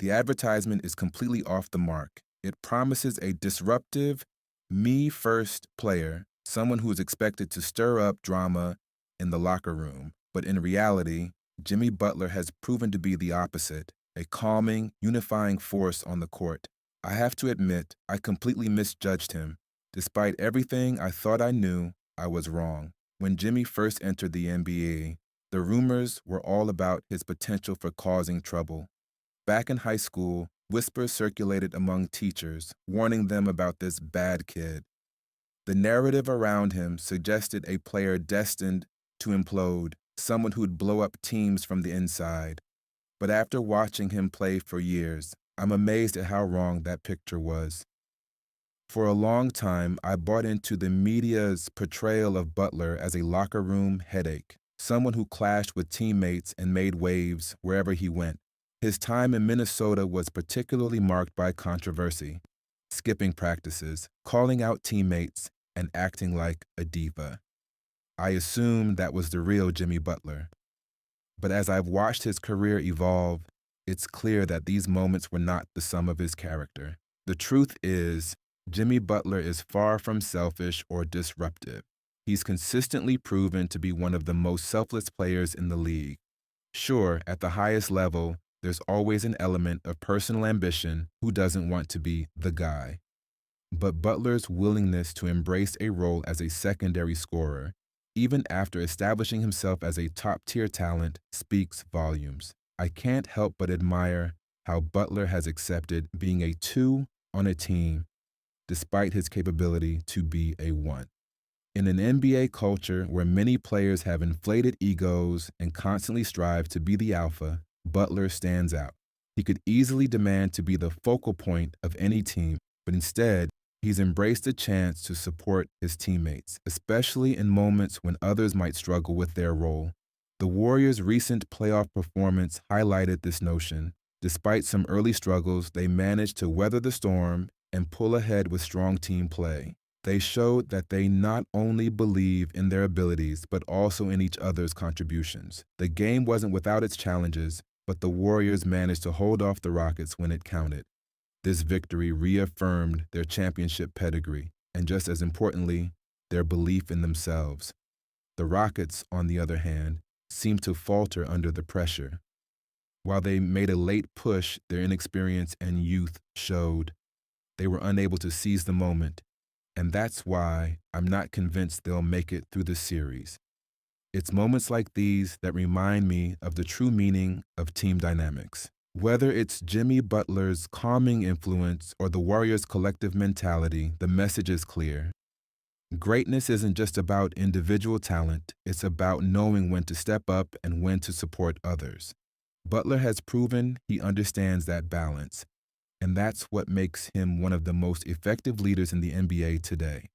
The advertisement is completely off the mark. It promises a disruptive, me-first player, someone who is expected to stir up drama in the locker room. But in reality, Jimmy Butler has proven to be the opposite, a calming, unifying force on the court. I have to admit, I completely misjudged him. Despite everything I thought I knew, I was wrong. When Jimmy first entered the NBA, the rumors were all about his potential for causing trouble. Back in high school, whispers circulated among teachers, warning them about this bad kid. The narrative around him suggested a player destined to implode, someone who'd blow up teams from the inside. But after watching him play for years, I'm amazed at how wrong that picture was. For a long time, I bought into the media's portrayal of Butler as a locker room headache, someone who clashed with teammates and made waves wherever he went. His time in Minnesota was particularly marked by controversy, skipping practices, calling out teammates, and acting like a diva. I assumed that was the real Jimmy Butler. But as I've watched his career evolve, it's clear that these moments were not the sum of his character. The truth is, Jimmy Butler is far from selfish or disruptive. He's consistently proven to be one of the most selfless players in the league. Sure, at the highest level, there's always an element of personal ambition. Who doesn't want to be the guy? But Butler's willingness to embrace a role as a secondary scorer, even after establishing himself as a top-tier talent, speaks volumes. I can't help but admire how Butler has accepted being a two on a team, despite his capability to be a one. In an NBA culture where many players have inflated egos and constantly strive to be the alpha, Butler stands out. He could easily demand to be the focal point of any team, but instead, he's embraced the chance to support his teammates, especially in moments when others might struggle with their role. The Warriors' recent playoff performance highlighted this notion. Despite some early struggles, they managed to weather the storm and pull ahead with strong team play. They showed that they not only believe in their abilities, but also in each other's contributions. The game wasn't without its challenges, but the Warriors managed to hold off the Rockets when it counted. This victory reaffirmed their championship pedigree, and just as importantly, their belief in themselves. The Rockets, on the other hand, seemed to falter under the pressure. While they made a late push, their inexperience and youth showed. They were unable to seize the moment, and that's why I'm not convinced they'll make it through the series. It's moments like these that remind me of the true meaning of team dynamics. Whether it's Jimmy Butler's calming influence or the Warriors' collective mentality, the message is clear. Greatness isn't just about individual talent, it's about knowing when to step up and when to support others. Butler has proven he understands that balance, and that's what makes him one of the most effective leaders in the NBA today.